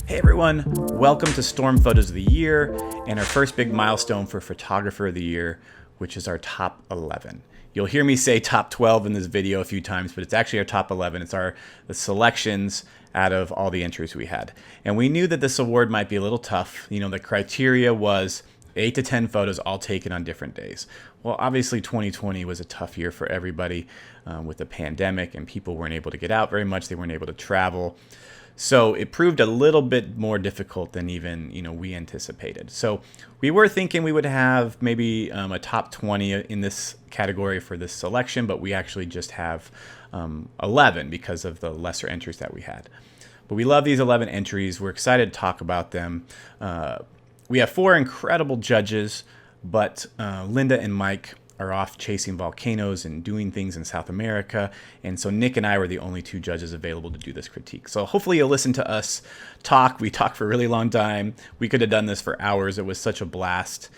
Hey everyone, welcome to Storm Photos of the Year and our first big milestone for Photographer of the Year, which is our top 11. You'll hear me say top 12 in this video a few times, but it's actually our top 11. It's the selections out of all the entries we had. And we knew that this award might be a little tough. You know, the criteria was 8 to 10 photos all taken on different days. Well, obviously 2020 was a tough year for everybody with the pandemic, and people weren't able to get out very much. They weren't able to travel. So it proved a little bit more difficult than even we anticipated. So we were thinking we would have maybe a top 20 in this category for this selection, but we actually just have 11 because of the lesser entries that we had. But we love these 11 entries. We're excited to talk about them. We have 4 incredible judges, but Linda and Mike are off chasing volcanoes and doing things in South America. And so Nick and I were the only 2 judges available to do this critique. So hopefully you'll listen to us talk. We talked for a really long time. We could have done this for hours. It was such a blast.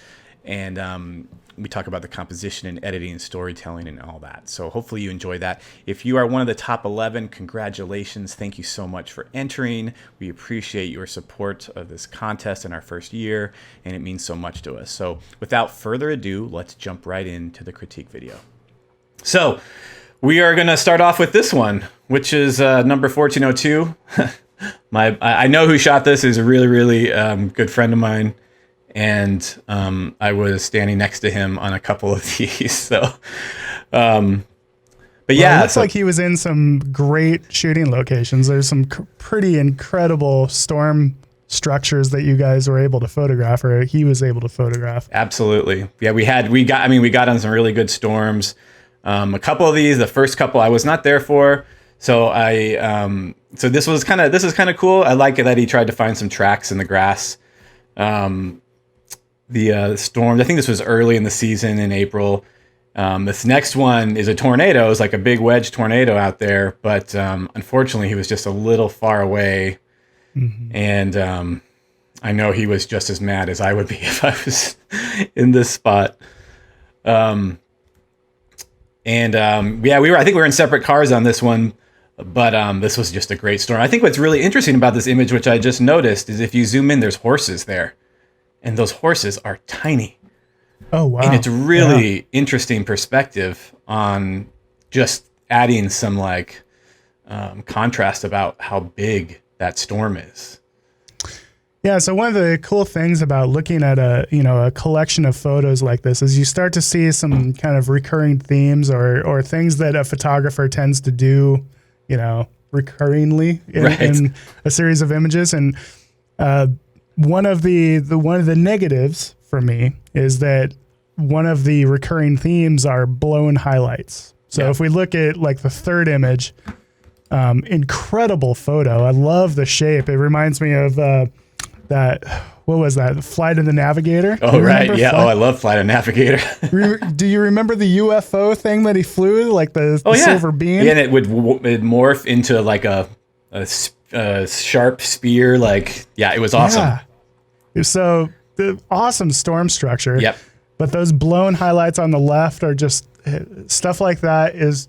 And we talk about the composition and editing and storytelling and all that. So hopefully you enjoy that. If you are one of the top 11, congratulations. Thank you so much for entering. We appreciate your support of this contest in our first year, and it means so much to us. So without further ado, let's jump right into the critique video. So we are going to start off with this one, which is number 1402. I know who shot this. Is a really, really good friend of mine. And I was standing next to him on a couple of these. So, but yeah. It looks like he was in some great shooting locations. There's some pretty incredible storm structures that you guys were able to photograph, or he was able to photograph. Absolutely. Yeah, we got on some really good storms. A couple of these, the first couple I was not there for. So so this is kind of cool. I like it that he tried to find some tracks in the grass. The storms, I think this was early in the season in April. This next one is a tornado. It's like a big wedge tornado out there, but unfortunately he was just a little far away. Mm-hmm. And I know he was just as mad as I would be if I was in this spot. I think we were in separate cars on this one, but this was just a great storm. I think what's really interesting about this image, which I just noticed, is if you zoom in, there's horses there. And those horses are tiny. Oh, wow. And it's really interesting perspective on just adding some contrast about how big that storm is. Yeah, so one of the cool things about looking at a collection of photos like this is you start to see some kind of recurring themes or things that a photographer tends to do, recurringly in a series of images. And one of the negatives for me is that one of the recurring themes are blown highlights. So if we look at like the third image, incredible photo. I love the shape. It reminds me of what was that? Flight of the Navigator. Oh, right. Yeah. I love Flight of the Navigator. Do you remember the UFO thing that he flew, like the silver beam? Yeah, and it would morph into like a sharp spear. It was awesome. Yeah. So the awesome storm structure. Yep. But those blown highlights on the left are just stuff like that is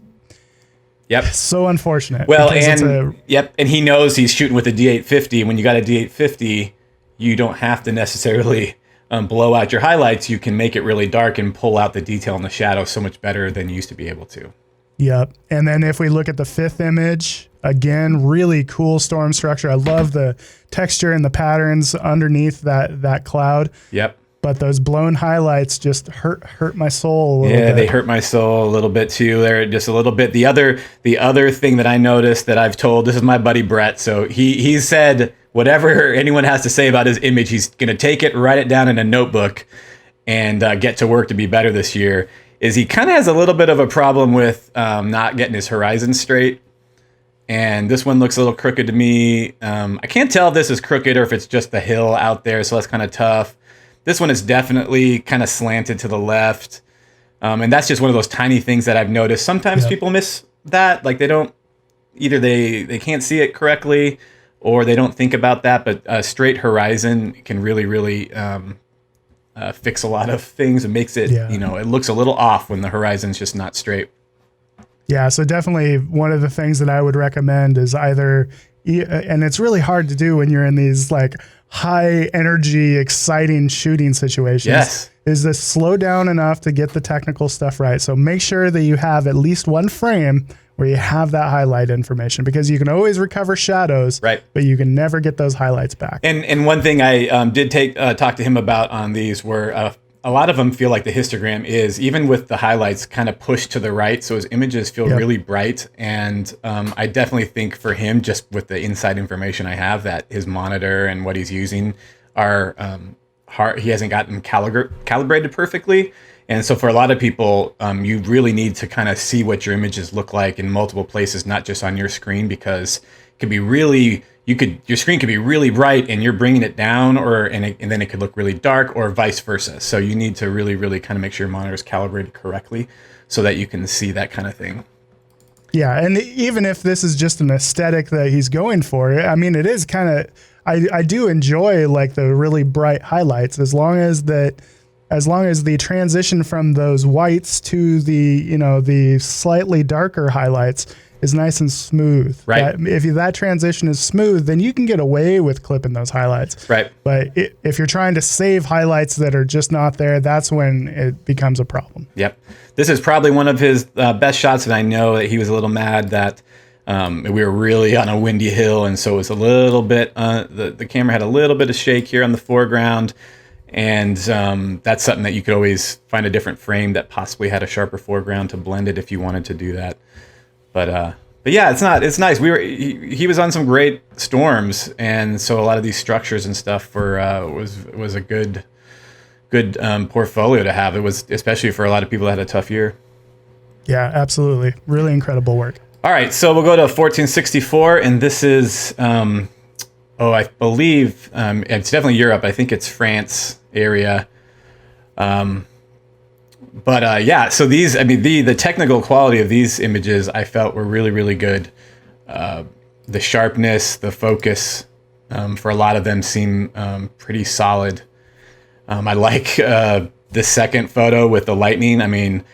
so unfortunate. Well, and he knows he's shooting with a D850. When you got a D850, you don't have to necessarily blow out your highlights. You can make it really dark and pull out the detail in the shadow so much better than you used to be able to. Yep. And then if we look at the fifth image, again, really cool storm structure. I love the texture and the patterns underneath that cloud. Yep. But those blown highlights just hurt my soul a little bit. Yeah, they hurt my soul a little bit too. They're just a little bit. The other thing that I noticed that I've told, this is my buddy Brett, so he said whatever anyone has to say about his image, he's going to take it, write it down in a notebook, and get to work to be better this year. Is he kind of has a little bit of a problem with not getting his horizon straight. And this one looks a little crooked to me. I can't tell if this is crooked or if it's just the hill out there, so that's kind of tough. This one is definitely kind of slanted to the left. And that's just one of those tiny things that I've noticed. Sometimes people miss that. Like they can't see it correctly or they don't think about that. But a straight horizon can really, really fix a lot of things and makes it, it looks a little off when the horizon's just not straight. Yeah, so definitely one of the things that I would recommend is either, and it's really hard to do when you're in these like high energy, exciting shooting situations, Yes. is to slow down enough to get the technical stuff right. So make sure that you have at least one frame where you have that highlight information, because you can always recover shadows, Right. but you can never get those highlights back. And one thing I did talk to him about on these were a lot of them feel like the histogram is, even with the highlights, kind of pushed to the right, so his images feel really bright. And I definitely think for him, just with the inside information I have, that his monitor and what he's using are hard. He hasn't gotten calibrated perfectly. And so for a lot of people, you really need to kind of see what your images look like in multiple places, not just on your screen, because it could be really, your screen could be really bright and you're bringing it down, and then it could look really dark, or vice versa. So you need to really, really kind of make sure your monitor is calibrated correctly so that you can see that kind of thing. Yeah, and even if this is just an aesthetic that he's going for, I mean, it is kind of, I do enjoy like the really bright highlights, as long as the transition from those whites to the slightly darker highlights is nice and smooth. Right. If that transition is smooth, then you can get away with clipping those highlights. Right. But if you're trying to save highlights that are just not there, that's when it becomes a problem. Yep. This is probably one of his best shots, and I know that he was a little mad that we were really on a windy hill, and so it was a little bit, the camera had a little bit of shake here on the foreground. And that's something that you could always find a different frame that possibly had a sharper foreground to blend it if you wanted to do that. But yeah, it's nice. He was on some great storms, and so a lot of these structures and stuff was a good portfolio to have. It was, especially for a lot of people that had a tough year. Yeah, absolutely. Really incredible work. All right, so we'll go to 1464, and this is I believe it's definitely Europe. I think it's France area. But yeah, so these, I mean, the technical quality of these images I felt were really, really good. The sharpness, the focus, for a lot of them seem pretty solid. I like the second photo with the lightning. I mean,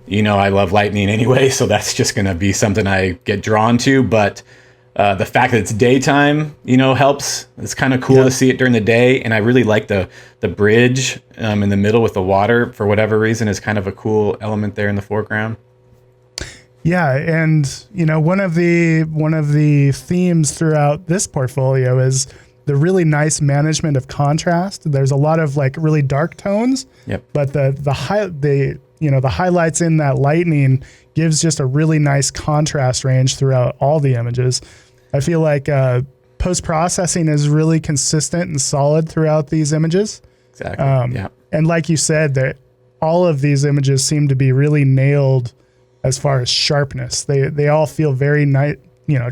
I love lightning anyway, so that's just going to be something I get drawn to. But the fact that it's daytime, helps. It's kind of cool to see it during the day. And I really like the bridge in the middle with the water, for whatever reason, is kind of a cool element there in the foreground. Yeah, and one of the themes throughout this portfolio is the really nice management of contrast. There's a lot of like really dark tones. Yep. But the highlights in that lightning gives just a really nice contrast range throughout all the images. I feel like post-processing is really consistent and solid throughout these images. Exactly. Yeah. And like you said, that all of these images seem to be really nailed as far as sharpness. They all feel very nice,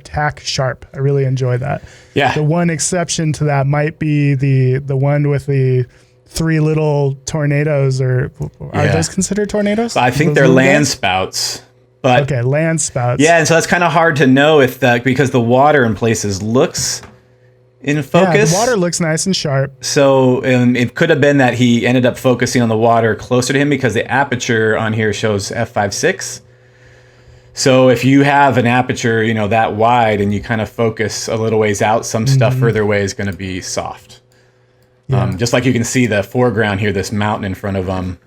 tack sharp. I really enjoy that. Yeah. The one exception to that might be the one with the three little tornadoes, or are those considered tornadoes? I think they're land spouts. But, okay, land spouts. Yeah, and so that's kind of hard to know if because the water in places looks in focus. Yeah, the water looks nice and sharp. So it could have been that he ended up focusing on the water closer to him, because the aperture on here shows f/5.6. So if you have an aperture, that wide, and you kind of focus a little ways out, some stuff further away is going to be soft. Yeah. Just like you can see the foreground here, this mountain in front of him.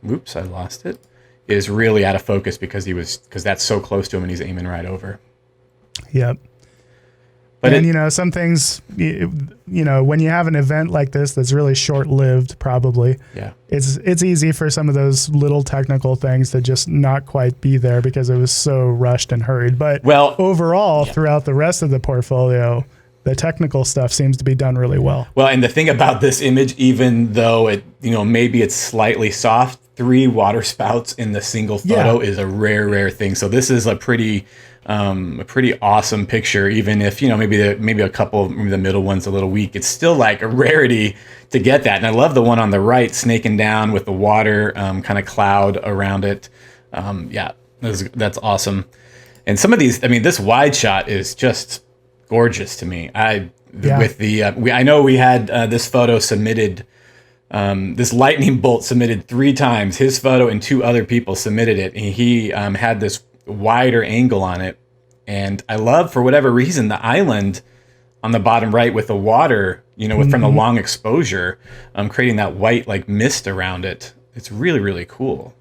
Whoops, I lost it. Is really out of focus because that's so close to him and he's aiming right over. Yep. But some things, when you have an event like this that's really short-lived, probably, it's easy for some of those little technical things to just not quite be there because it was so rushed and hurried. But overall, throughout the rest of the portfolio, the technical stuff seems to be done really well. Well, and the thing about this image, even though it, maybe it's slightly soft, 3 water spouts in the single photo is a rare thing. So this is a pretty awesome picture. Even if maybe a couple, maybe the middle one's a little weak, it's still like a rarity to get that. And I love the one on the right snaking down with the water kind of cloud around it. That's awesome. And some of these, this wide shot is just gorgeous to me. With the I know we had this photo submitted This lightning bolt submitted 3 times. His photo and 2 other people submitted it. And he had this wider angle on it. And I love, for whatever reason, the island on the bottom right with the water, from the long exposure, creating that white like mist around it. It's really, really cool.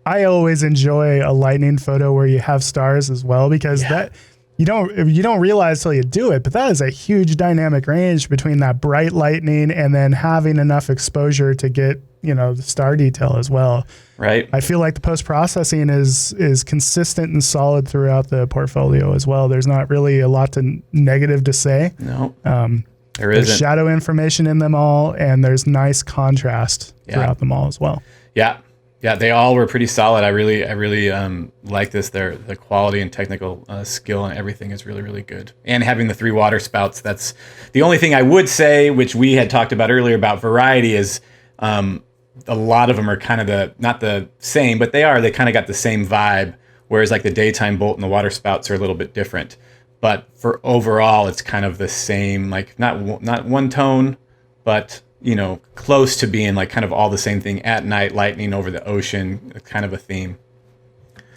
I always enjoy a lightning photo where you have stars as well, because that you don't realize till you do it, but that is a huge dynamic range between that bright lightning and then having enough exposure to get, the star detail as well. Right. I feel like the post-processing is consistent and solid throughout the portfolio as well. There's not really a lot negative to say. No. There's shadow information in them all, and there's nice contrast throughout them all as well. Yeah. Yeah, they all were pretty solid. I really like this. The quality and technical skill and everything is really, really good. And having the 3 water spouts, that's the only thing I would say, which we had talked about earlier about variety, is a lot of them are kind of not the same, but they kind of got the same vibe, whereas like the daytime bolt and the water spouts are a little bit different. But for overall, it's kind of the same, like not one tone, but close to being like kind of all the same thing. At night, lightning over the ocean, kind of a theme.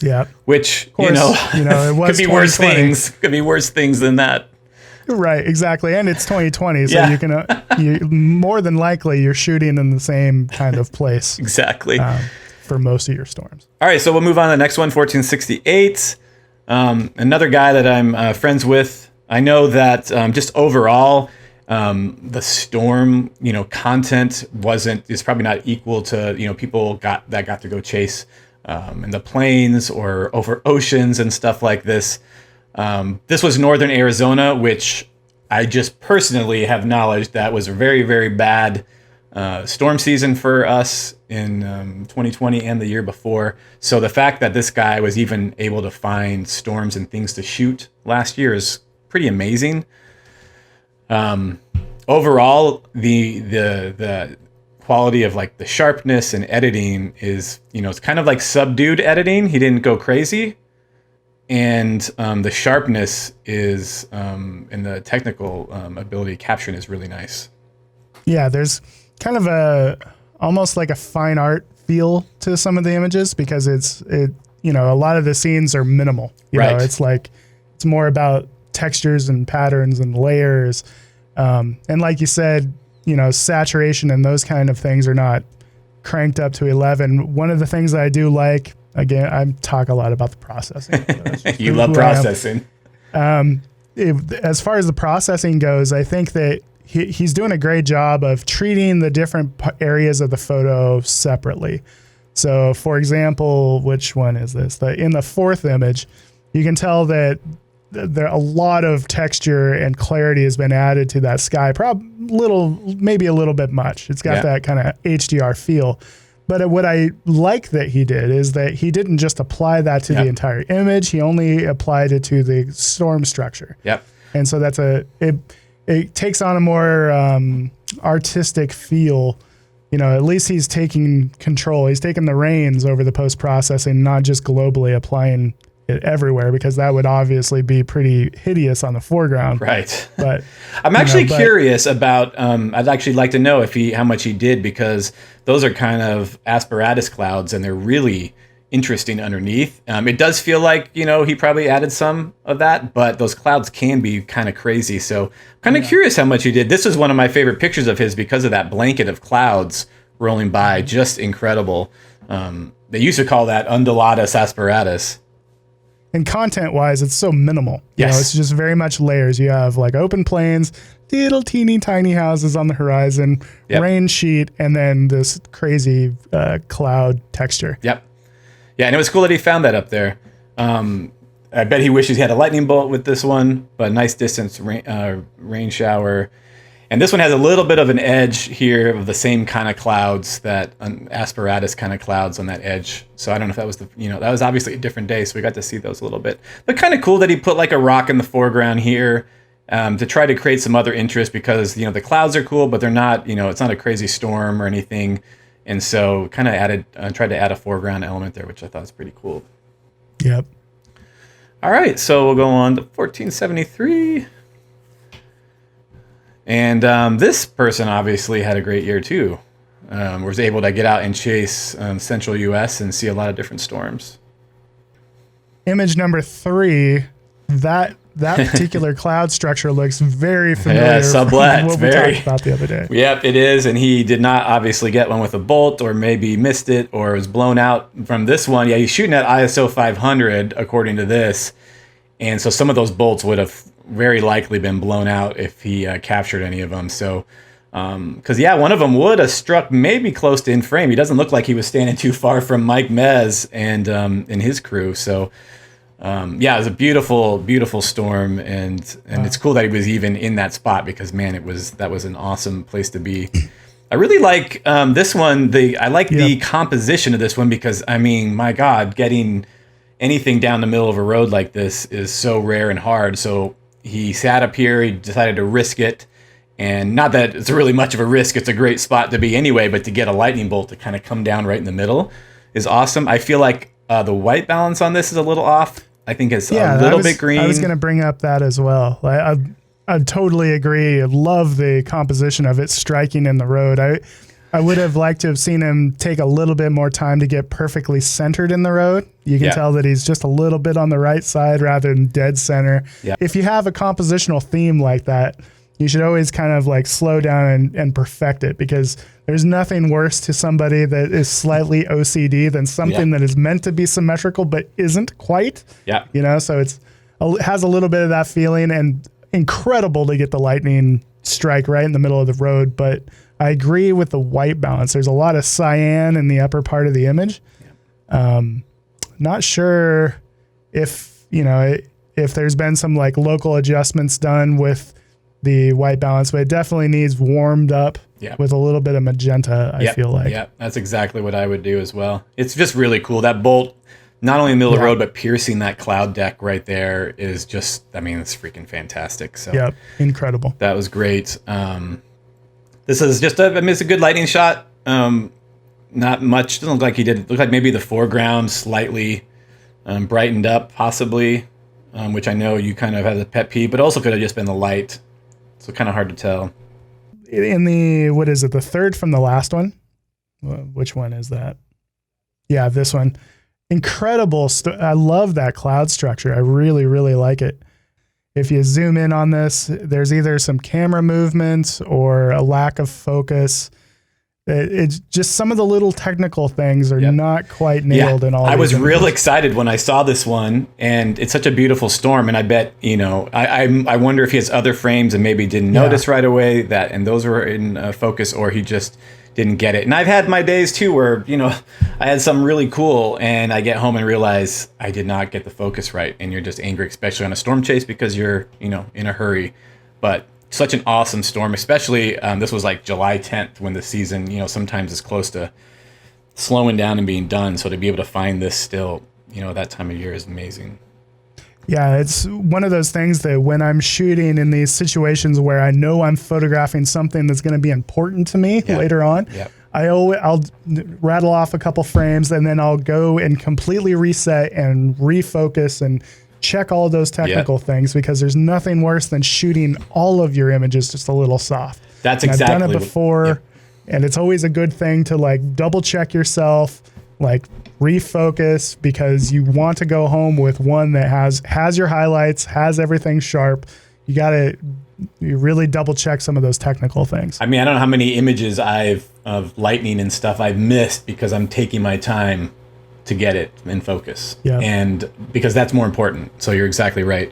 Yeah. Which, course, it was could be worse things. Could be worse things than that. Right, exactly. And it's 2020, so you can you more than likely you're shooting in the same kind of place. Exactly. For most of your storms. All right, so we'll move on to the next one, 1468. Another guy that I'm friends with. I know that just overall, the storm, content is probably not equal to, people got to go chase in the plains or over oceans and stuff like this. This was northern Arizona, which I just personally have knowledge that was a very, very bad storm season for us in 2020 and the year before. So the fact that this guy was even able to find storms and things to shoot last year is pretty amazing. Overall, the quality of like the sharpness and editing is, it's kind of like subdued editing. He didn't go crazy. And the sharpness is, and the technical ability capturing is really nice. Yeah, there's kind of almost like a fine art feel to some of the images, because a lot of the scenes are minimal. You know, it's like, it's more about textures and patterns and layers. And like you said, saturation and those kind of things are not cranked up to 11. One of the things that I do like, again, I talk a lot about the processing. You love processing. As far as the processing goes, I think that he's doing a great job of treating the different areas of the photo separately. So, for example, which one is this? In the 4th image, you can tell that there a lot of texture and clarity has been added to that sky. Maybe a little bit much. It's got that kind of HDR feel. But what I like that he did is that he didn't just apply that to the entire image. He only applied it to the storm structure. Yep. And so it takes on a more artistic feel. At least he's taking control. He's taking the reins over the post-processing, not just globally applying it everywhere, because that would obviously be pretty hideous on the foreground. Right. But I'm actually curious about, I'd actually like to know how much he did, because those are kind of asperatus clouds and they're really interesting underneath. It does feel like, he probably added some of that, but those clouds can be kind of crazy. So I'm kind of curious how much he did. This is one of my favorite pictures of his because of that blanket of clouds rolling by. Just incredible. They used to call that undulatus asperatus. And content-wise, it's so minimal. Yes. It's just very much layers. You have like open plains, little teeny tiny houses on the horizon, rain sheet, and then this crazy cloud texture. Yep. Yeah, and it was cool that he found that up there. I bet he wishes he had a lightning bolt with this one, but nice distance rain shower. And this one has a little bit of an edge here of the same kind of clouds, that asperatus kind of clouds on that edge. So I don't know if that was that was obviously a different day, so we got to see those a little bit. But kind of cool that he put like a rock in the foreground here to try to create some other interest, because, the clouds are cool, but they're not, it's not a crazy storm or anything. And so kind of tried to add a foreground element there, which I thought was pretty cool. Yep. All right, so we'll go on to 1473. And this person obviously had a great year too. was able to get out and chase central U.S. and see a lot of different storms. Image number 3, that particular cloud structure looks very familiar. Yeah, sublet. What we talked about the other day. Yep, it is. And he did not obviously get one with a bolt, or maybe missed it, or was blown out from this one. Yeah, he's shooting at ISO 500 according to this. And so some of those bolts would have very likely been blown out if he captured any of them. So, because one of them would have struck maybe close to in frame. He doesn't look like he was standing too far from Mike Mez and his crew. So, it was a beautiful, beautiful storm, and it's cool that he was even in that spot, because man, that was an awesome place to be. I really like this one. I like the composition of this one, because I mean, my God, getting anything down the middle of a road like this is so rare and hard. So he sat up here, he decided to risk it. And not that it's really much of a risk, it's a great spot to be anyway, but to get a lightning bolt to kind of come down right in the middle is awesome. I feel like the white balance on this is a little off. I think it's a little bit green. I was going to bring up that as well. I totally agree. I love the composition of it striking in the road. I would have liked to have seen him take a little bit more time to get perfectly centered in the road. You can tell that he's just a little bit on the right side rather than dead center. Yeah. If you have a compositional theme like that, you should always kind of like slow down and perfect it, because there's nothing worse to somebody that is slightly OCD than something that is meant to be symmetrical but isn't quite. Yeah. So it has a little bit of that feeling, and incredible to get the lightning strike right in the middle of the road. But I agree with the white balance. There's a lot of cyan in the upper part of the image. Yeah. Not sure if there's been some like local adjustments done with the white balance, but it definitely needs warmed up with a little bit of magenta, I feel like. Yeah, that's exactly what I would do as well. It's just really cool. That bolt, not only in the middle of the road, but piercing that cloud deck right there is just, I mean, it's freaking fantastic. So incredible. That was great. This is just it's a good lightning shot. Not much. Doesn't look like he did. It looked like maybe the foreground slightly brightened up, possibly, which I know you kind of have a pet peeve, but also could have just been the light. So kind of hard to tell. In the, what is it, the third from the last one? Which one is that? Yeah, this one. Incredible. I love that cloud structure. I really, really like it. If you zoom in on this, there's either some camera movement or a lack of focus. It's just some of the little technical things are not quite nailed in all. I was real excited when I saw this one, and it's such a beautiful storm. And I bet, I wonder if he has other frames and maybe didn't notice right away that, and those were in focus, or he just didn't get it. And I've had my days too where, I had something really cool and I get home and realize I did not get the focus right. And you're just angry, especially on a storm chase, because you're, in a hurry. But such an awesome storm, especially this was like July 10th when the season, sometimes is close to slowing down and being done. So to be able to find this still, that time of year is amazing. Yeah, it's one of those things that when I'm shooting in these situations where I know I'm photographing something that's going to be important to me later on, I'll rattle off a couple frames and then I'll go and completely reset and refocus and check all those technical things, because there's nothing worse than shooting all of your images just a little soft. That's and exactly. I've done it before, and it's always a good thing to like double check yourself, like refocus, because you want to go home with one that has your highlights, has everything sharp. You really double check some of those technical things. I mean, I don't know how many images of lightning and stuff I've missed because I'm taking my time to get it in focus. Yeah. And because that's more important. So you're exactly right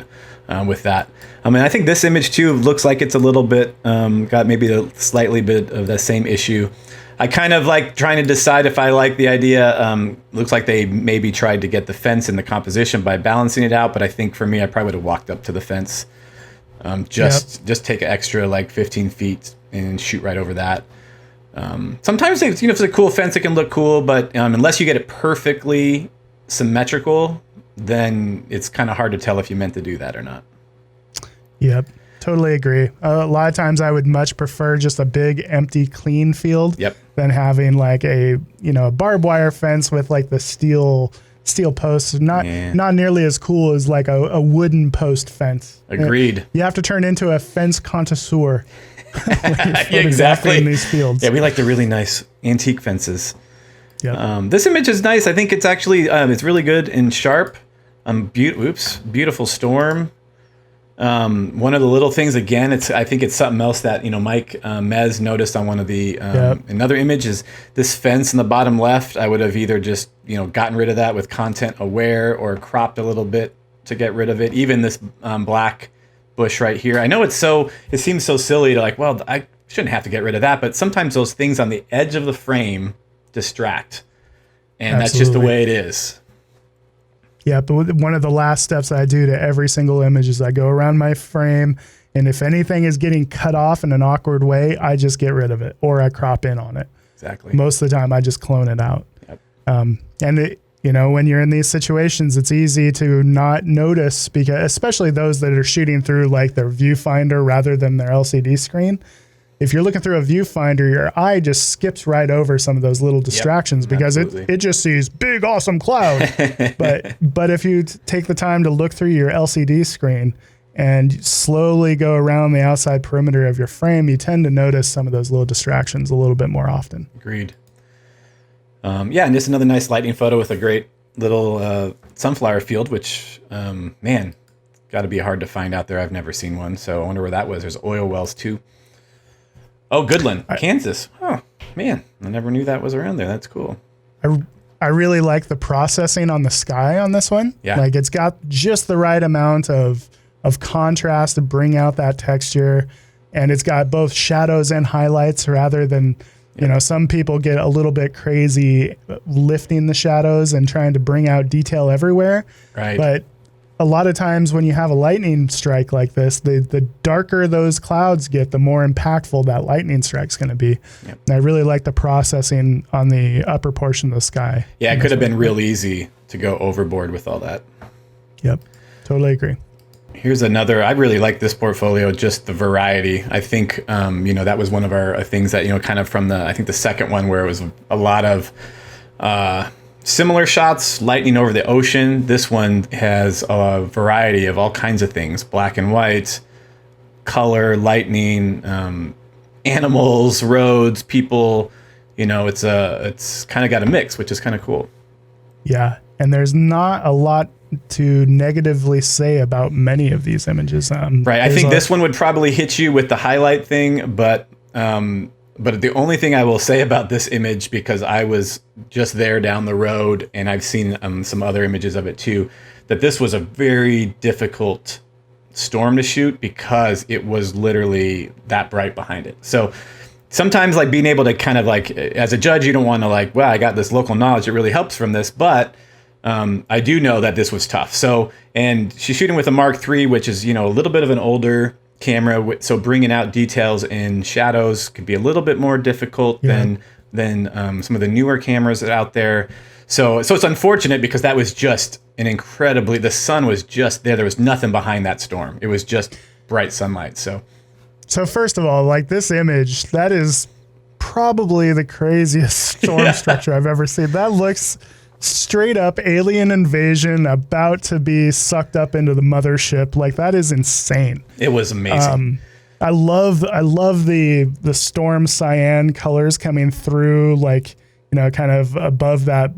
with that. I mean, I think this image too looks like it's a little bit, got maybe a slightly bit of the same issue. I kind of like trying to decide if I like the idea. Looks like they maybe tried to get the fence in the composition by balancing it out. But I think for me, I probably would have walked up to the fence. Just take an extra like 15 feet and shoot right over that. Sometimes if it's a cool fence, it can look cool, but unless you get it perfectly symmetrical, then it's kind of hard to tell if you meant to do that or not. Yep, totally agree. A lot of times I would much prefer just a big, empty, clean field than having like a barbed wire fence with like the steel posts. Not nearly as cool as like a wooden post fence. Agreed. You have to turn into a fence connoisseur. exactly. In these fields. Yeah, we like the really nice antique fences. Yep. This image is nice. I think it's actually it's really good and sharp. Beautiful storm. One of the little things again, I think it's something else that Mike Mez noticed on one of the another image is this fence in the bottom left. I would have either just gotten rid of that with content aware or cropped a little bit to get rid of it. Even this black bush right here. I know it seems so silly to I shouldn't have to get rid of that, but sometimes those things on the edge of the frame distract, and That's just the way it is. Yeah, but one of the last steps I do to every single image is I go around my frame, and if anything is getting cut off in an awkward way, I just get rid of it or I crop in on it. Exactly. Most of the time, I just clone it out. Yep. And when you're in these situations, it's easy to not notice, because especially those that are shooting through like their viewfinder rather than their LCD screen. If you're looking through a viewfinder, your eye just skips right over some of those little distractions because it just sees big, awesome cloud. but if you take the time to look through your LCD screen and slowly go around the outside perimeter of your frame, you tend to notice some of those little distractions a little bit more often. Agreed. And just another nice lightning photo with a great little sunflower field, which, got to be hard to find out there. I've never seen one, so I wonder where that was. There's oil wells too. Oh, Goodland, Kansas. Oh, man, I never knew that was around there. That's cool. I really like the processing on the sky on this one. Yeah. Like it's got just the right amount of contrast to bring out that texture. And it's got both shadows and highlights rather than, some people get a little bit crazy lifting the shadows and trying to bring out detail everywhere. Right. But a lot of times when you have a lightning strike like this, the darker those clouds get, the more impactful that lightning strike's going to be. Yep. And I really like the processing on the upper portion of the sky. Yeah, it could have been real easy to go overboard with all that. Yep, totally agree. Here's another. I really like this portfolio, just the variety. I think, that was one of our things that, kind of from I think the second one where it was a lot of similar shots, lightning over the ocean. This one has a variety of all kinds of things: black and white, color, lightning, animals, roads, people. It's kind of got a mix, which is kind of cool. Yeah, and there's not a lot to negatively say about many of these images. Right, I think this one would probably hit you with the highlight thing, but the only thing I will say about this image, because I was just there down the road and I've seen some other images of it too, that this was a very difficult storm to shoot because it was literally that bright behind it. So sometimes being able to kind of as a judge, you don't want to I got this local knowledge. It really helps from this, but I do know that this was tough. So, and she's shooting with a Mark III, which is, a little bit of an older camera, so bringing out details in shadows could be a little bit more difficult than some of the newer cameras that are out there. So it's unfortunate because that was just the sun was just there. There was nothing behind that storm. It was just bright sunlight. So first of all, this image, that is probably the craziest storm structure I've ever seen. That looks straight up alien invasion about to be sucked up into the mothership. That is insane. It was amazing. I love the storm cyan colors coming through, kind of above that.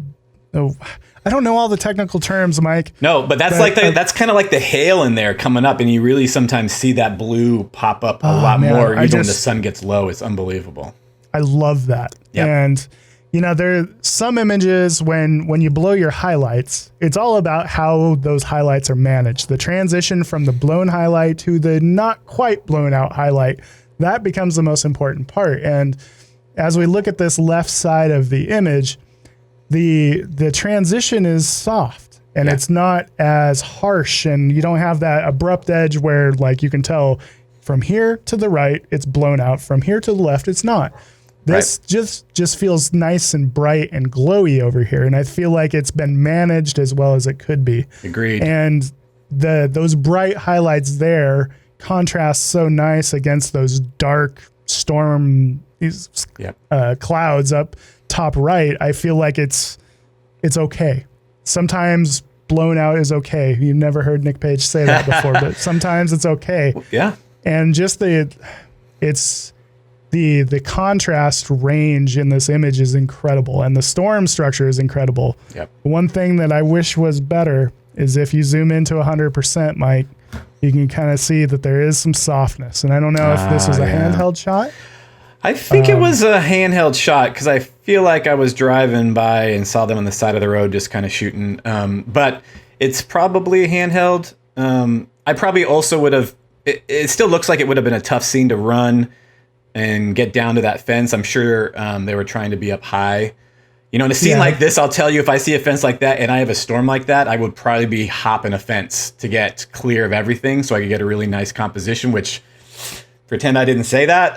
Oh, I don't know all the technical terms, Mike. No, but that's that's kind of like the hail in there coming up, and you really sometimes see that blue pop up a lot more even when the sun gets low. It's unbelievable. I love that. Yep. And there are some images when you blow your highlights, it's all about how those highlights are managed. The transition from the blown highlight to the not quite blown out highlight, that becomes the most important part. And as we look at this left side of the image, the transition is soft and it's not as harsh, and you don't have that abrupt edge where you can tell from here to the right, it's blown out. From here to the left, it's not. This just feels nice and bright and glowy over here, and I feel like it's been managed as well as it could be. Agreed. And those bright highlights there contrast so nice against those dark storm clouds up top right. I feel like it's okay. Sometimes blown out is okay. You've never heard Nick Page say that before, but sometimes it's okay. Yeah. And just it's the contrast range in this image is incredible, and the storm structure is incredible. Yep. One thing that I wish was better is if you zoom into 100%, Mike, you can kind of see that there is some softness. And I don't know if this was a handheld shot. I think it was a handheld shot because I feel like I was driving by and saw them on the side of the road just kind of shooting. But it's probably a handheld. I probably also would have... It still looks like it would have been a tough scene to run and get down to that fence. I'm sure they were trying to be up high. You know, in a scene like this, I'll tell you, if I see a fence like that and I have a storm like that, I would probably be hopping a fence to get clear of everything so I could get a really nice composition, which pretend I didn't say that.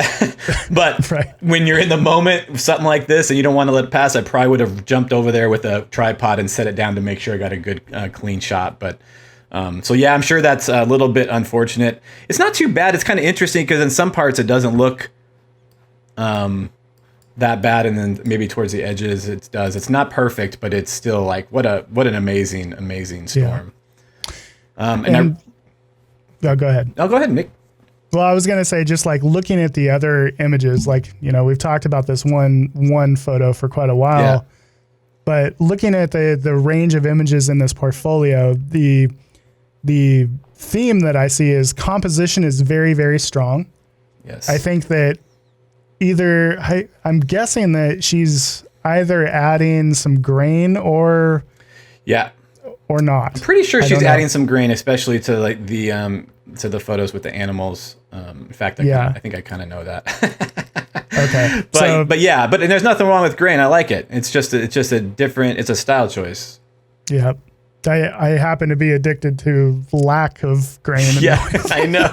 But when you're in the moment with something like this and you don't want to let it pass, I probably would have jumped over there with a tripod and set it down to make sure I got a good clean shot. But so yeah, I'm sure that's a little bit unfortunate. It's not too bad. It's kind of interesting because in some parts it doesn't look that bad, and then maybe towards the edges it does. It's not perfect, but it's still like what an amazing storm. Yeah. Go ahead. Oh, go ahead, Nick. Well, I was going to say, just like looking at the other images, like, you know, we've talked about this one photo for quite a while, but looking at the range of images in this portfolio, the theme that I see is composition is very, very strong. Yes. I think that I'm guessing that she's either adding some grain or not. I'm pretty sure she's adding some grain, especially to like the to the photos with the animals. In fact, I think I kind of know that. Okay. but there's nothing wrong with grain. I like it. It's just a different. It's a style choice. Yeah. I happen to be addicted to lack of grain. I know.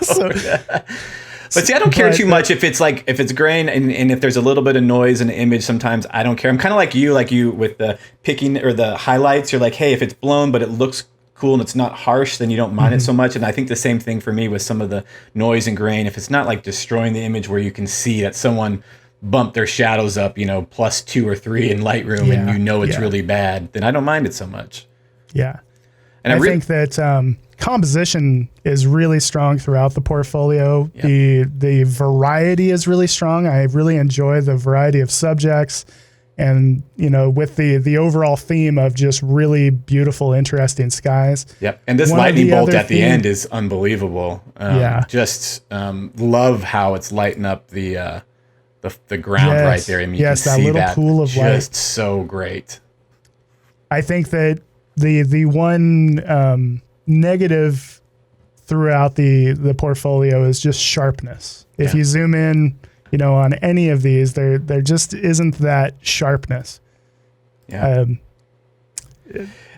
But see, I don't care too much if it's grain and if there's a little bit of noise in the image. Sometimes I don't care. I'm kind of like you with the picking or the highlights. You're like, hey, if it's blown but it looks cool and it's not harsh, then you don't mind it so much. And I think the same thing for me with some of the noise and grain. If it's not like destroying the image where you can see that someone bumped their shadows up, you know, +2 or 3 in Lightroom, and you know it's really bad, then I don't mind it so much. Yeah. And I think that composition is really strong throughout the portfolio. Yep. The variety is really strong. I really enjoy the variety of subjects, and you know, with the overall theme of just really beautiful, interesting skies. Yep. And this lightning bolt at the end is unbelievable. Just love how it's lighting up the ground right there. I mean, you can that see little that pool of light. Just so great. I think that the one negative throughout the portfolio is just sharpness. If you zoom in, you know, on any of these, there just isn't that sharpness. Yeah.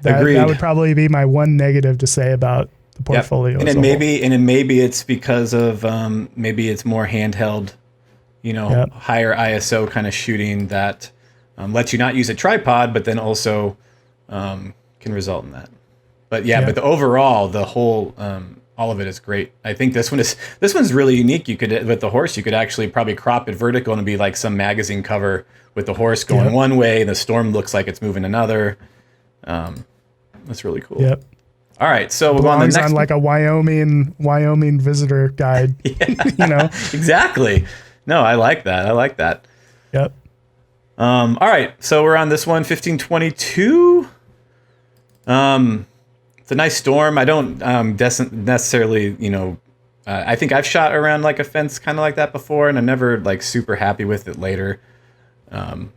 Agreed. That would probably be my one negative to say about the portfolio. And maybe it's because of maybe it's more handheld, you know, higher ISO kind of shooting that lets you not use a tripod, but then also can result in that. But but the overall, the whole, all of it is great. I think this one's really unique. You could, with the horse, you could actually probably crop it vertical and be like some magazine cover with the horse going one way, and the storm looks like it's moving another. That's really cool. Yep. All right, so we'll go on the next. On like a Wyoming visitor guide. You know. Exactly. No, I like that. Yep. All right, so we're on this one, 1522. It's a nice storm. I don't necessarily, you know, I think I've shot around like a fence kind of like that before, and I'm never like super happy with it later. But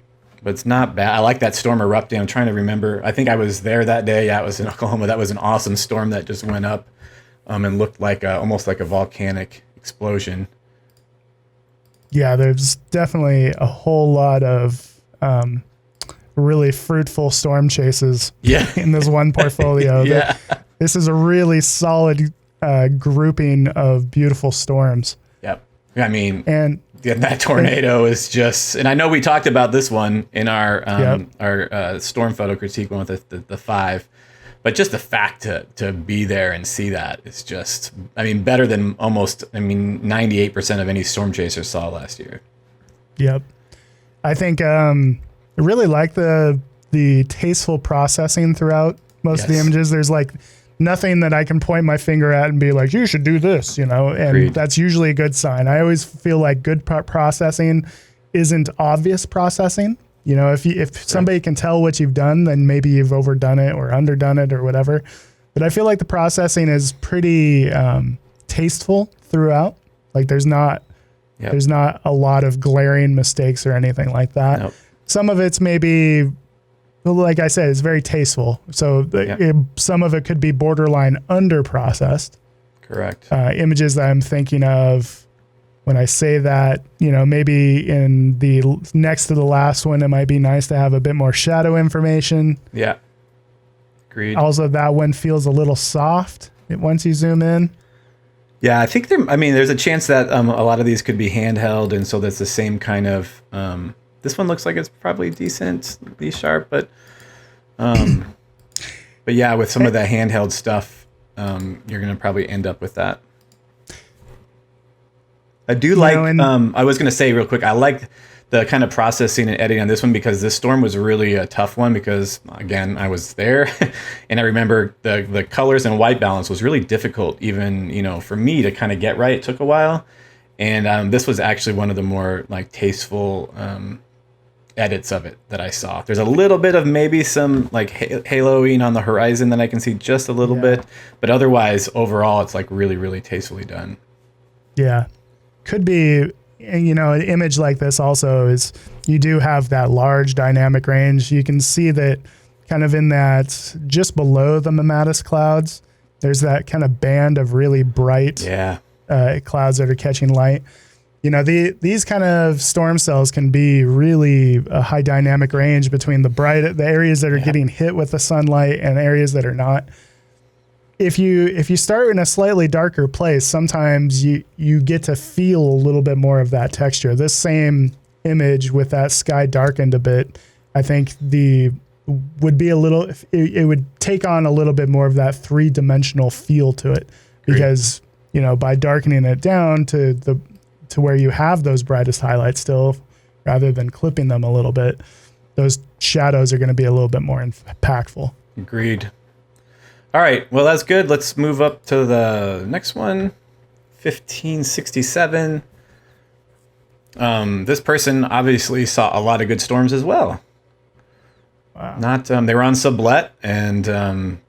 it's not bad. I like that storm erupting. I'm trying to remember. I think I was there that day. Yeah, it was in Oklahoma. That was an awesome storm that just went up and looked like almost like a volcanic explosion. Yeah, there's definitely a whole lot of really fruitful storm chases in this one portfolio. This is a really solid grouping of beautiful storms. Yep. I mean, and that tornado is just, and I know we talked about this one in our storm photo critique one with the 5, but just the fact to be there and see that is just, I mean, better than 98% of any storm chaser saw last year. Yep. I think I really like the tasteful processing throughout most of the images. There's like nothing that I can point my finger at and be like, you should do this, and Agreed. that's usually a good sign. I always feel like good processing isn't obvious processing. If somebody can tell what you've done, then maybe you've overdone it or underdone it or whatever. But I feel like the processing is pretty tasteful throughout. Like there's not a lot of glaring mistakes or anything like that. Nope. Some of it's maybe, like I said, it's very tasteful. So some of it could be borderline under processed. Correct. Images that I'm thinking of when I say that, maybe in the next to the last one, it might be nice to have a bit more shadow information. Yeah. Agreed. Also, that one feels a little soft once you zoom in. Yeah, I think there's a chance that a lot of these could be handheld, and so that's the same kind of. This one looks like it's probably decently sharp, but yeah, with some of the handheld stuff, you're gonna probably end up with that. I do like. I was gonna say real quick, I like the kind of processing and editing on this one because this storm was really a tough one because again I was there and I remember the colors and white balance was really difficult even for me to kind of get right. It took a while, and this was actually one of the more like tasteful edits of it that I saw. There's a little bit of maybe some like haloing on the horizon that I can see just a little bit, but otherwise overall it's like really, really tastefully done. Yeah, could be. An image like this also is you do have that large dynamic range. You can see that kind of in that just below the mammatus clouds, there's that kind of band of really bright clouds that are catching light. These kind of storm cells can be really a high dynamic range between the areas that are getting hit with the sunlight and areas that are not. If you start in a slightly darker place, sometimes you get to feel a little bit more of that texture. This same image with that sky darkened a bit, I think would be it would take on a little bit more of that 3-dimensional feel to it, because by darkening it down to where you have those brightest highlights still, rather than clipping them a little bit, those shadows are going to be a little bit more impactful. Agreed. All right, well, that's good. Let's move up to the next one, 1567. This person obviously saw a lot of good storms as well. Wow. They were on Sublet, and I'm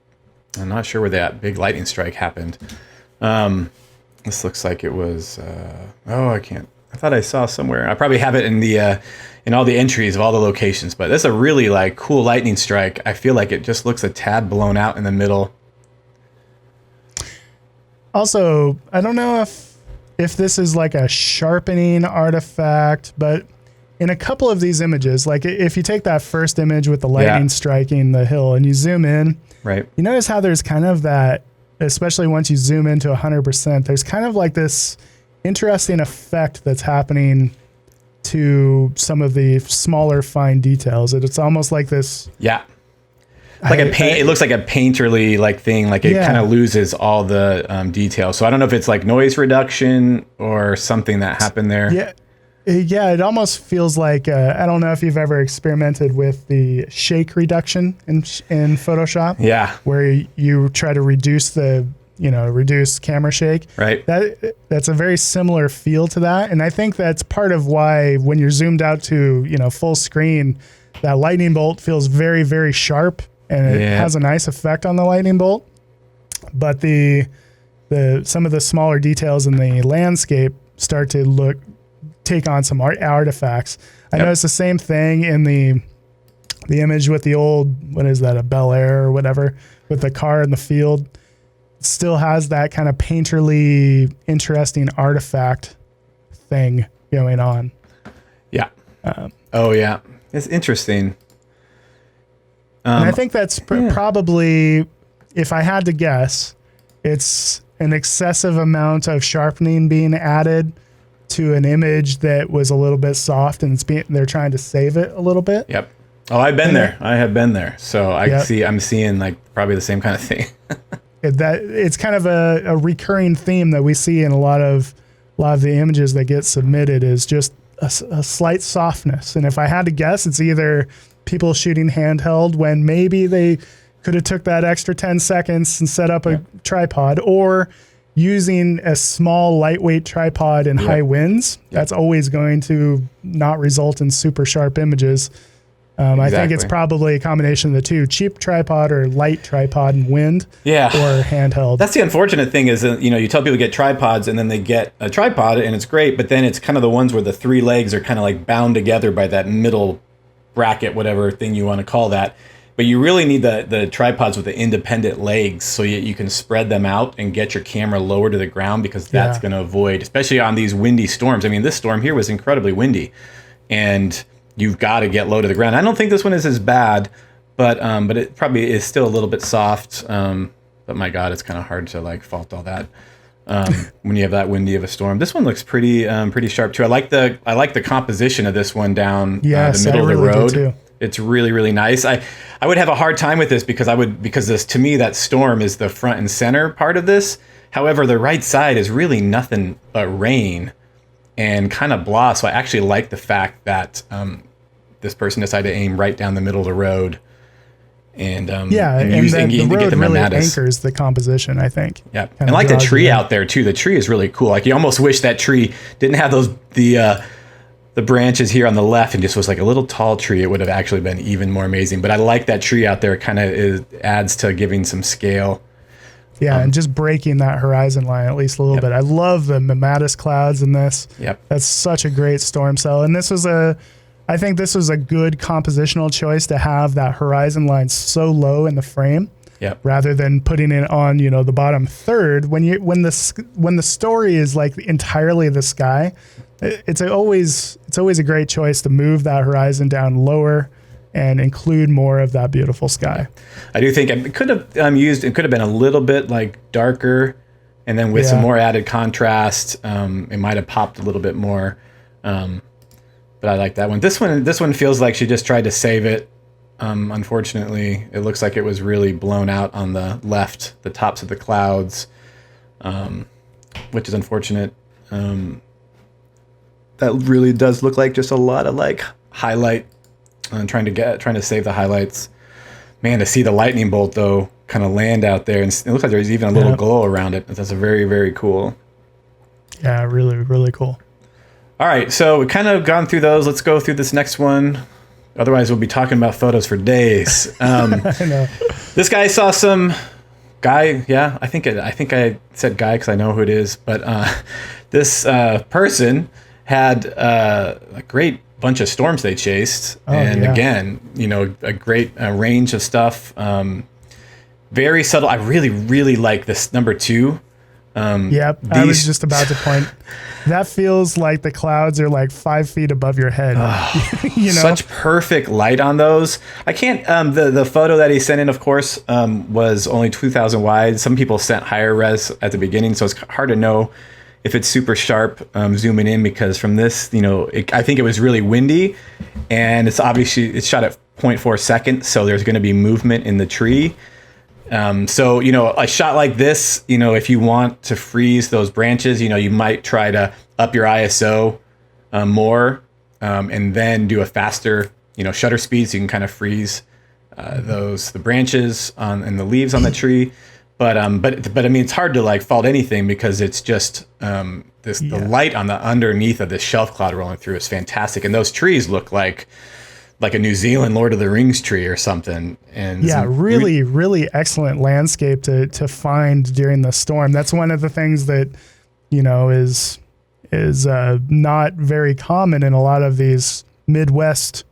not sure where that big lightning strike happened. This looks like it was, I thought I saw somewhere. I probably have it in all the entries of all the locations, but that's a really like cool lightning strike. I feel like it just looks a tad blown out in the middle. Also, I don't know if this is like a sharpening artifact, but in a couple of these images, like if you take that first image with the lightning striking the hill and you zoom in, right? You notice how there's kind of that, especially once you zoom into 100%, there's kind of like this interesting effect that's happening to some of the smaller fine details. It's almost like this. Yeah. Like it looks like a painterly like thing. Like it kind of loses all the detail. So I don't know if it's like noise reduction or something that happened there. Yeah. Yeah, it almost feels like, I don't know if you've ever experimented with the shake reduction in Photoshop. Yeah. Where you try to reduce reduce camera shake. Right. That's a very similar feel to that. And I think that's part of why when you're zoomed out to, full screen, that lightning bolt feels very, very sharp, and it has a nice effect on the lightning bolt. But some of the smaller details in the landscape start to take on some artifacts. I noticed the same thing in the image with the old, what is that, a Bel Air or whatever, with the car in the field. It still has that kind of painterly, interesting artifact thing going on. Yeah. It's interesting. And I think that's probably, if I had to guess, it's an excessive amount of sharpening being added to an image that was a little bit soft, and they're trying to save it a little bit. Yep. Oh, I've been there. I have been there. So I'm seeing like probably the same kind of thing. It's kind of a recurring theme that we see in a lot of the images that get submitted, is just a slight softness. And if I had to guess, it's either people shooting handheld when maybe they could have took that extra 10 seconds and set up a tripod, or using a small lightweight tripod in high winds. That's always going to not result in super sharp images. I think it's probably a combination of the two: cheap tripod or light tripod in wind, or handheld. That's the unfortunate thing is that, you tell people to get tripods and then they get a tripod and it's great, but then it's kind of the ones where the three legs are kind of like bound together by that middle bracket, whatever thing you want to call that. But you really need the tripods with the independent legs so you can spread them out and get your camera lower to the ground, because that's going to avoid, especially on these windy storms. I mean, this storm here was incredibly windy, and you've got to get low to the ground. I don't think this one is as bad, but it probably is still a little bit soft. But my God, it's kind of hard to like fault all that when you have that windy of a storm. This one looks pretty sharp too. I like the composition of this one down the middle of the road. It's really, really nice. I would have a hard time with this because this, to me, that storm is the front and center part of this. However, the right side is really nothing but rain and kind of blah. So I actually like the fact that this person decided to aim right down the middle of the road. And the road really anchors the composition, I think. Yeah, and like the tree out there too. The tree is really cool. Like you almost wish that tree didn't have the branches here on the left and just was like a little tall tree. It would have actually been even more amazing. But I like that tree out there. It kind of adds to giving some scale. Yeah, and just breaking that horizon line at least a little bit. I love the mammatus clouds in this. Yep. That's such a great storm cell. And I think this was a good compositional choice to have that horizon line so low in the frame. Yep. Rather than putting it on, the bottom third. When the story is like entirely the sky, it's always a great choice to move that horizon down lower and include more of that beautiful sky. I do think it could have been a little bit like darker, and then with some more added contrast, it might have popped a little bit more. But I like that one. This one feels like she just tried to save it. Unfortunately, it looks like it was really blown out on the left, the tops of the clouds, which is unfortunate. That really does look like just a lot of like highlight, trying to save the highlights. Man, to see the lightning bolt though kind of land out there, and it looks like there's even a little glow around it. That's a very, very cool. Yeah, really, really cool. All right, so we've kind of gone through those. Let's go through this next one. Otherwise, we'll be talking about photos for days. I know. This guy saw some guy. Yeah, I think I said guy because I know who it is. But this person had a great bunch of storms they chased, again, a great range of stuff. Very subtle. I really, really like this number 2. I was just about to point. That feels like the clouds are like 5 feet above your head. Such perfect light on those. I can't. The photo that he sent in, of course, was only 2,000 wide. Some people sent higher res at the beginning, so it's hard to know if it's super sharp zooming in, because from this, I think it was really windy, and it's shot at 0.4 seconds, so there's going to be movement in the tree. So, a shot like this, if you want to freeze those branches, you might try to up your ISO more, and then do a faster, shutter speed, so you can kind of freeze the branches and the leaves on the tree. But I mean, it's hard to like fault anything, because it's just the light on the underneath of this shelf cloud rolling through is fantastic, and those trees look like a New Zealand Lord of the Rings tree or something. And really, really excellent landscape to find during the storm. That's one of the things that, is not very common in a lot of these Midwest,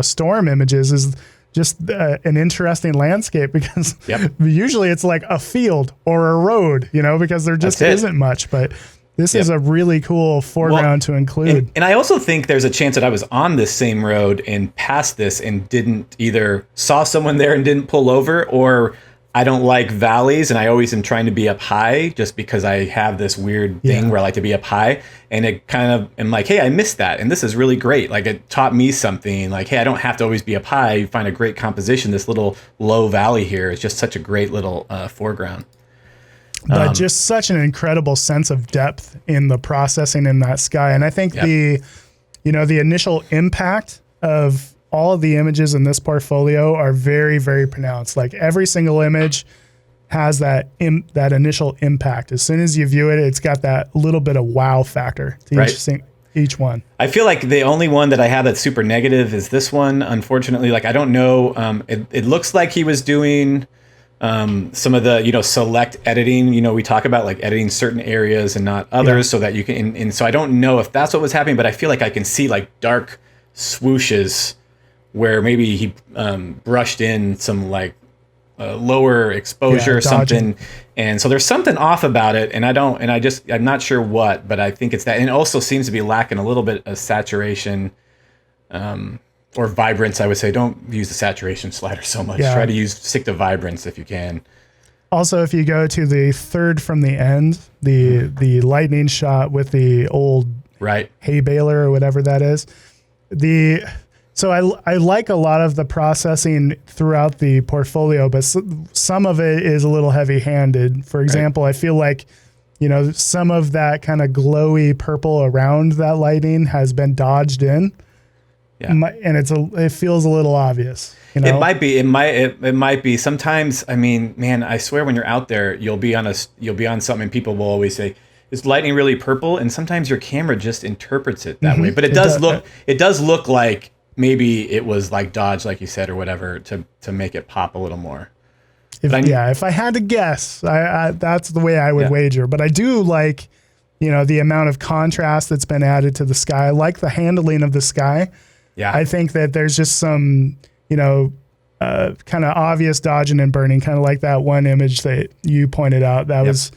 storm images, is just an interesting landscape, because usually it's like a field or a road, because there just isn't much, but this is a really cool foreground to include. And I also think there's a chance that I was on this same road and passed this and didn't either saw someone there and didn't pull over, or I don't like valleys and I always am trying to be up high, just because I have this weird thing where I like to be up high, and it kind of am like, hey, I missed that. And this is really great. Like, it taught me something, like, hey, I don't have to always be up high. You find a great composition. This little low valley here is just such a great little foreground. But just such an incredible sense of depth in the processing in that sky. And I think the initial impact of all of the images in this portfolio are very, very pronounced. Like every single image has that initial impact. As soon as you view it, it's got that little bit of wow factor to Right. each one. I feel like the only one that I have that's super negative is this one. Unfortunately, like I don't know. It looks like he was doing some of the select editing. We talk about like editing certain areas and not others, so that you can. And so I don't know if that's what was happening, but I feel like I can see like dark swooshes where maybe he brushed in some like lower exposure or something. And so there's something off about it, and I'm not sure what, but I think it's that. And it also seems to be lacking a little bit of saturation or vibrance, I would say. Don't use the saturation slider so much. Yeah. Try to stick to vibrance if you can. Also, if you go to the third from the end, the lightning shot with the old Right. hay baler or whatever that is, so I like a lot of the processing throughout the portfolio, but some of it is a little heavy-handed. For example, I feel like, some of that kind of glowy purple around that lighting has been dodged in. Yeah. And it feels a little obvious. It might be. Sometimes, I mean, man, I swear when you're out there, you'll be on something and people will always say, is lightning really purple? And sometimes your camera just interprets it that way. But it does look like maybe it was like dodged, like you said, or whatever, to make it pop a little more. If I had to guess, that's the way I would wager. But I do like, the amount of contrast that's been added to the sky. I like the handling of the sky. Yeah. I think that there's just some, kind of obvious dodging and burning, kind of like that one image that you pointed out. That was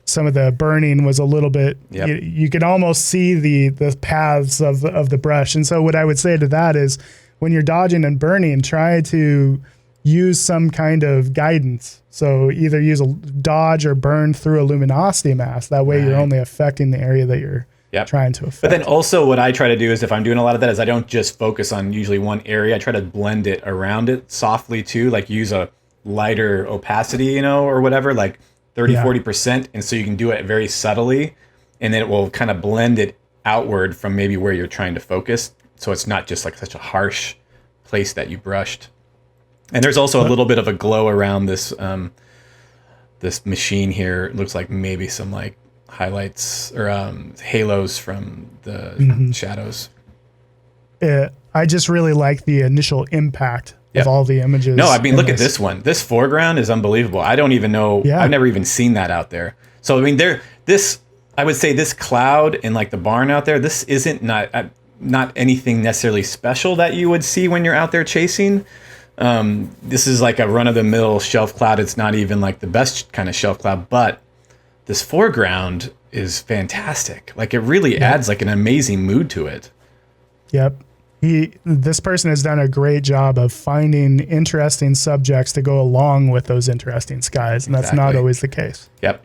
some of the burning was a little bit, you could almost see the paths of the brush. And so what I would say to that is when you're dodging and burning, try to use some kind of guidance. So either use a dodge or burn through a luminosity mask. That way you're only affecting the area that you're trying to affect. But then also what I try to do is if I'm doing a lot of that is I don't just focus on usually one area. I try to blend it around it softly too, like use a lighter opacity, or whatever, like 30-40%, and so you can do it very subtly, and then it will kind of blend it outward from maybe where you're trying to focus, so it's not just like such a harsh place that you brushed. And there's also a little bit of a glow around this this machine here. It looks like maybe some like highlights or halos from the shadows. I just really like the initial impact of all the images. No, I mean, look at this one. This foreground is unbelievable. I don't even know. I've never even seen that out there. So, I mean, I would say this cloud and like the barn out there, this isn't not anything necessarily special that you would see when you're out there chasing. This is like a run-of-the-mill shelf cloud. It's not even like the best kind of shelf cloud, but this foreground is fantastic. Like it really adds like an amazing mood to it. Yep. This person has done a great job of finding interesting subjects to go along with those interesting skies, and that's not always the case. Yep.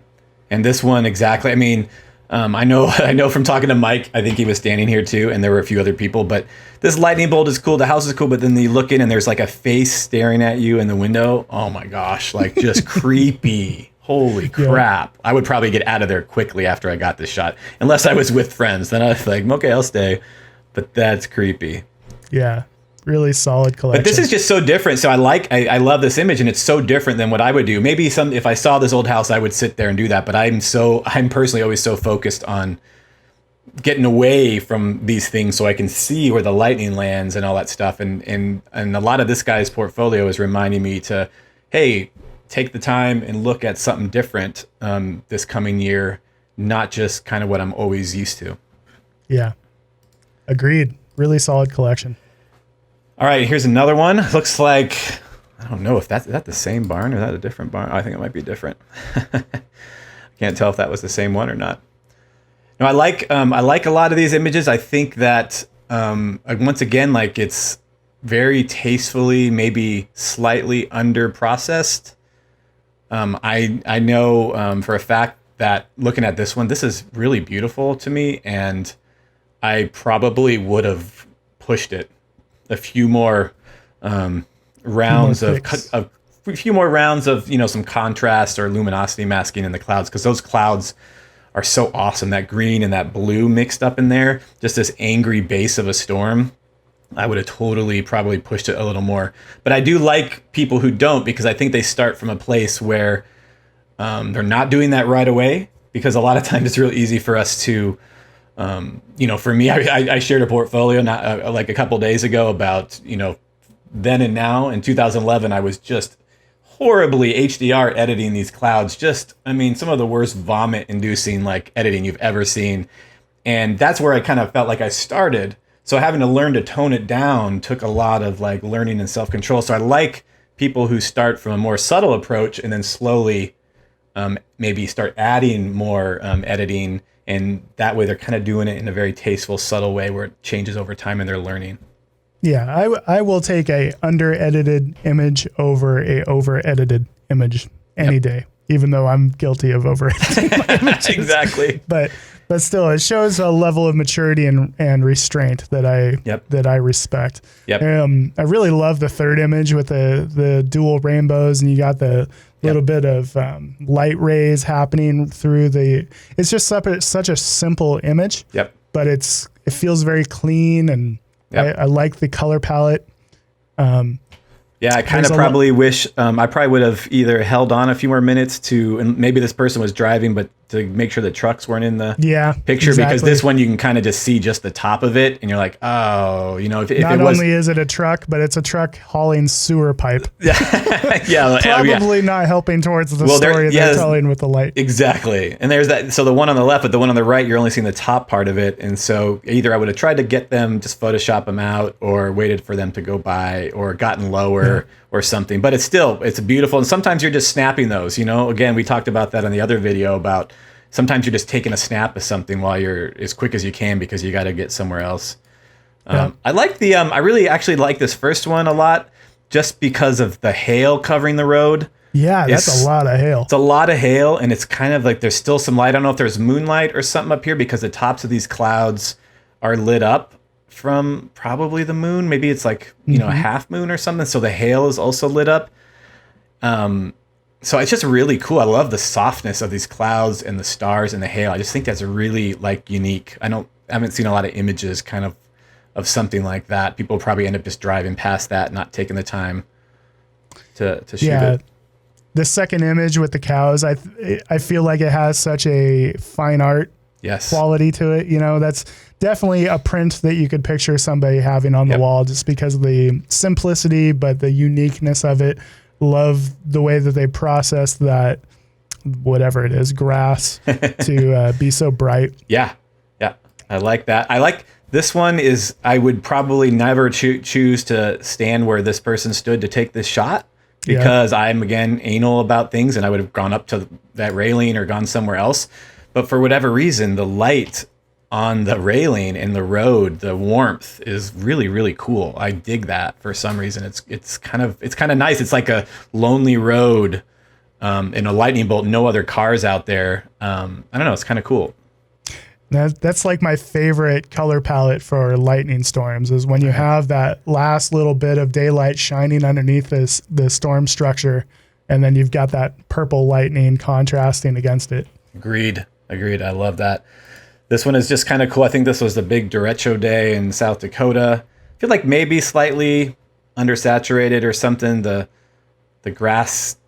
And this one exactly. I mean, I know from talking to Mike, I think he was standing here too, and there were a few other people, but this lightning bolt is cool. The house is cool, but then you look in and there's like a face staring at you in the window. Oh my gosh, like just creepy. Holy crap. I would probably get out of there quickly after I got this shot, unless I was with friends. Then I was like, okay, I'll stay. But that's creepy. Yeah, really solid collection. But this is just so different. So I love this image, and it's so different than what I would do. Maybe if I saw this old house, I would sit there and do that. But I'm personally always so focused on getting away from these things so I can see where the lightning lands and all that stuff. And a lot of this guy's portfolio is reminding me to, hey, take the time and look at something different this coming year, not just kind of what I'm always used to. Yeah, agreed. Really solid collection. All right, here's another one. Looks like, I don't know if is that the same barn or is that a different barn? I think it might be different. Can't tell if that was the same one or not. No, I like a lot of these images. I think that once again, like it's very tastefully, maybe slightly under processed. I know for a fact that looking at this one, this is really beautiful to me, and I probably would have pushed it a few more rounds of some contrast or luminosity masking in the clouds, because those clouds are so awesome. That green and that blue mixed up in there, just this angry base of a storm. I would have totally probably pushed it a little more. But I do like people who don't, because I think they start from a place where they're not doing that right away. Because a lot of times it's real easy for us to, for me, I shared a portfolio not like a couple days ago about, then and now. In 2011, I was just horribly HDR editing these clouds. Some of the worst vomit-inducing like editing you've ever seen. And that's where I kind of felt like I started. So having to learn to tone it down took a lot of like learning and self-control. So I like people who start from a more subtle approach and then slowly maybe start adding more editing. And that way they're kind of doing it in a very tasteful, subtle way where it changes over time and they're learning. Yeah, I will take a under-edited image over a over-edited image any day, even though I'm guilty of over-editing my images. Exactly. But still, it shows a level of maturity and restraint that I respect. Yep. I really love the third image with the dual rainbows, and you got the little bit of light rays happening through the. It's just such a simple image. Yep. But it feels very clean, and I like the color palette. Yeah, I kind of probably wish I probably would have either held on a few more minutes and maybe this person was driving, but to make sure the trucks weren't in the picture, because this one you can kind of just see just the top of it, and you're like, oh, if not it was, only is it a truck, but it's a truck hauling sewer pipe. yeah, probably not helping towards the story they're telling with the light. Exactly, and there's that. So the one on the left, but the one on the right, you're only seeing the top part of it, and so either I would have tried to get them, just Photoshop them out, or waited for them to go by, or gotten lower. Or something, but it's beautiful. And sometimes you're just snapping those, again, we talked about that in the other video about sometimes you're just taking a snap of something while you're as quick as you can because you got to get somewhere else. I like I really actually like this first one a lot just because of the hail covering the road. Yeah, that's a lot of hail. It's a lot of hail, and it's kind of like there's still some light. I don't know if there's moonlight or something up here because the tops of these clouds are lit up from probably the moon. Maybe it's like, a half moon or something. So the hail is also lit up. So it's just really cool. I love the softness of these clouds and the stars and the hail. I just think that's really like unique. I haven't seen a lot of images kind of something like that. People probably end up just driving past that, not taking the time to shoot it. The second image with the cows, I feel like it has such a fine art quality to it. That's definitely a print that you could picture somebody having on the wall just because of the simplicity, but the uniqueness of it. Love the way that they process that, whatever it is, grass to be so bright. Yeah. I like that. I like this one I would probably never choose to stand where this person stood to take this shot because I'm, again, anal about things and I would have gone up to that railing or gone somewhere else. But for whatever reason, the light on the railing and the road, the warmth is really, really cool. I dig that for some reason. It's kind of nice. It's like a lonely road in a lightning bolt, no other cars out there. I don't know. It's kind of cool. That's like my favorite color palette for lightning storms is when you have that last little bit of daylight shining underneath the storm structure, and then you've got that purple lightning contrasting against it. Agreed. I love that. This one is just kind of cool. I think this was the big derecho day in South Dakota. I feel like maybe slightly undersaturated or something. The grass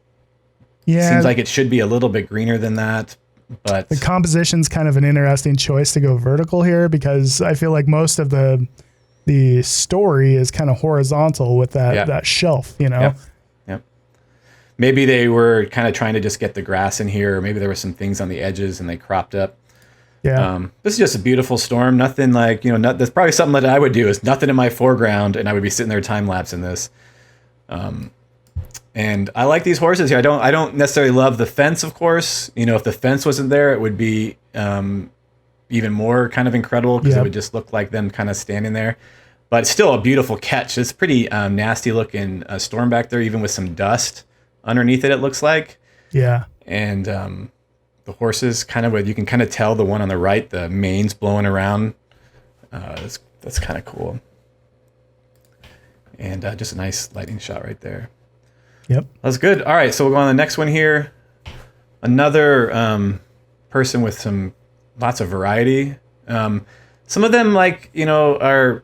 seems like it should be a little bit greener than that. But the composition's kind of an interesting choice to go vertical here because I feel like most of the story is kind of horizontal with that shelf, Yep. Maybe they were kind of trying to just get the grass in here, or maybe there were some things on the edges and they cropped up. Yeah. This is just a beautiful storm. Nothing like, that's probably something that I would do is nothing in my foreground and I would be sitting there time lapsing this. And I like these horses here. I don't necessarily love the fence, of course. If the fence wasn't there, it would be even more kind of incredible because it would just look like them kind of standing there. But it's still a beautiful catch. It's pretty nasty looking storm back there, even with some dust underneath it looks like. Yeah. And the horses kind of, you can kind of tell the one on the right, the mane's blowing around. That's kind of cool. And just a nice lighting shot right there. Yep. That's good. All right, so we'll go on the next one here. Another person with lots of variety. Some of them are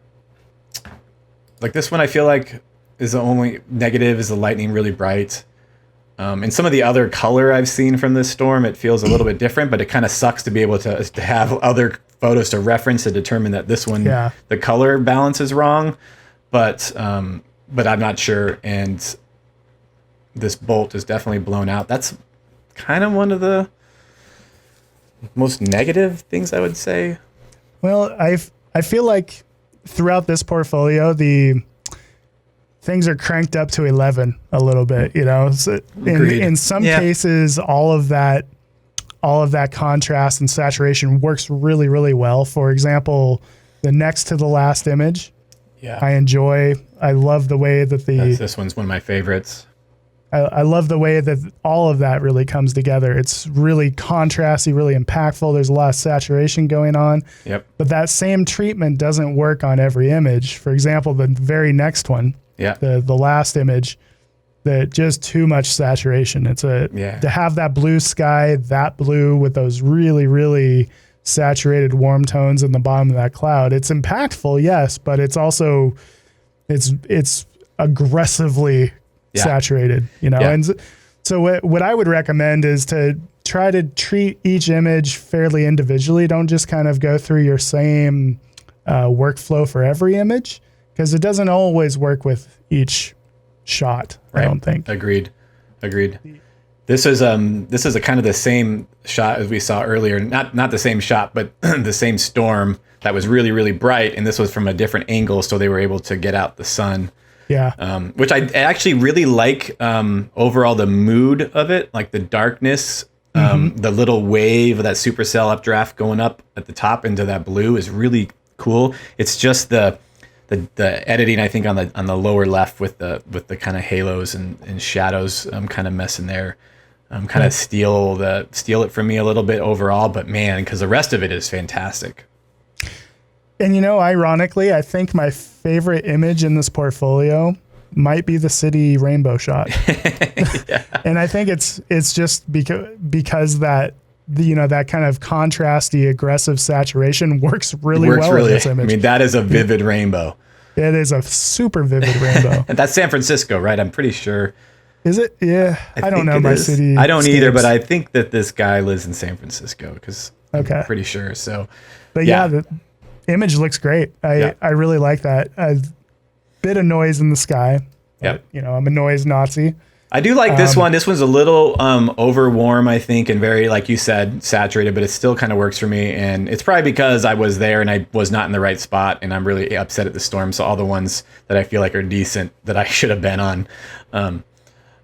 like this one I feel like is the only negative is the lightning really bright. And some of the other color I've seen from this storm, it feels a little bit different, but it kind of sucks to be able to have other photos to reference to determine that this one, the color balance is wrong. But I'm not sure. And this bolt is definitely blown out. That's kind of one of the most negative things I would say. Well, I feel like throughout this portfolio, the things are cranked up to 11 a little bit, you know. So in some cases, all of that contrast and saturation works really, really well. For example, the next to the last image, I love the way that this one's one of my favorites. I love the way that all of that really comes together. It's really contrasty, really impactful. There's a lot of saturation going on. Yep. But that same treatment doesn't work on every image. For example, the very next one, the last image, that just too much saturation. It's to have that blue sky, that blue with those really, really saturated warm tones in the bottom of that cloud. It's impactful, yes, but it's also it's aggressively saturated, you know. And so what I would recommend is to try to treat each image fairly individually. Don't just kind of go through your same workflow for every image, because it doesn't always work with each shot. Right. I don't think. Agreed. This is a kind of the same shot as we saw earlier. Not the same shot, but the same storm that was really, really bright, and this was from a different angle, so they were able to get out the sun. Yeah. Which I actually really like overall the mood of it, like the darkness, the little wave of that supercell updraft going up at the top into that blue is really cool. It's just the editing, I think, on the lower left with the kind of halos and shadows kind of messing there. Kind of steal it from me a little bit overall, but man, because the rest of it is fantastic. And you know, ironically, I think my favorite image in this portfolio might be the city rainbow shot. And I think it's just because that that kind of contrasty, aggressive saturation works really well in this image. I mean, that is a vivid rainbow. It is a super vivid rainbow. And that's San Francisco, right? I'm pretty sure. Is it? Yeah. I don't know my city. I don't either, but I think that this guy lives in San Francisco because I'm pretty sure. So, but the image looks great. I really like that. A bit of noise in the sky. Yep. You know, I'm a noise Nazi. I do like this one. This one's a little over warm, I think, and very, like you said, saturated, but it still kind of works for me. And it's probably because I was there and I was not in the right spot, and I'm really upset at the storm. So all the ones that I feel like are decent that I should have been on,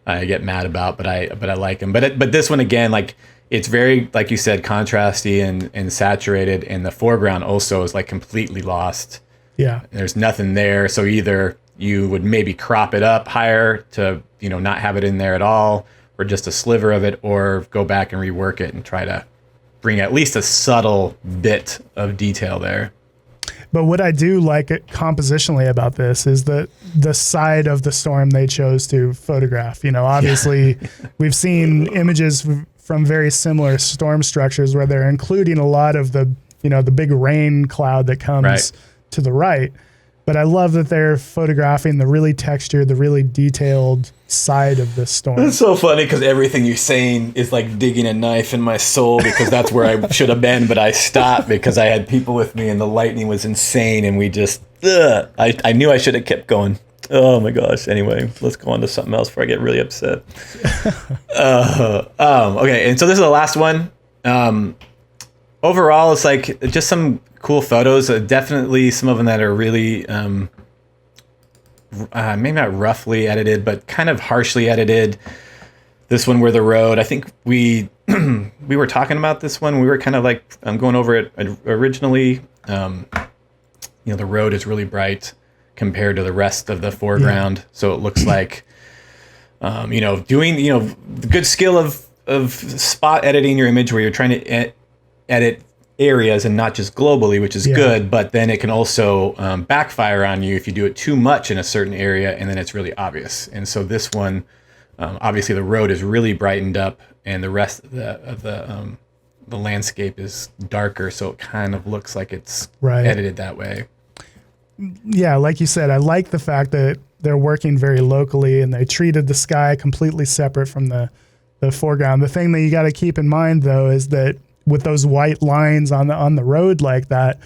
I get mad about, but I like them. But this one again, like, it's very, like you said, contrasty and saturated, and the foreground also is like completely lost. Yeah. There's nothing there. So either you would maybe crop it up higher to, not have it in there at all, or just a sliver of it, or go back and rework it and try to bring at least a subtle bit of detail there. But what I do like compositionally about this is the side of the storm they chose to photograph. Obviously we've seen images from very similar storm structures where they're including a lot of the big rain cloud that comes to the right. But I love that they're photographing the really textured, the really detailed side of this storm. It's so funny because everything you're saying is like digging a knife in my soul, because that's where I should have been, but I stopped because I had people with me and the lightning was insane, and we just, I knew I should have kept going. Oh my gosh. Anyway, let's go on to something else before I get really upset. Okay, and so this is the last one. Overall, it's like just some cool photos. Definitely some of them that are really, maybe not roughly edited, but kind of harshly edited. This one, where the road, I think we were talking about this one. We were kind of like going over it originally. The road is really bright compared to the rest of the foreground. Yeah. So it looks like, doing, the good skill of spot editing your image, where you're trying to edit areas and not just globally, which is good, but then it can also backfire on you if you do it too much in a certain area, and then it's really obvious. And so this one, obviously the road is really brightened up, and the rest of the landscape is darker, so it kind of looks like it's edited that way. yeah, like you said, I like the fact that they're working very locally and they treated the sky completely separate from the foreground. The thing that you got to keep in mind though is that with those white lines on the road like that,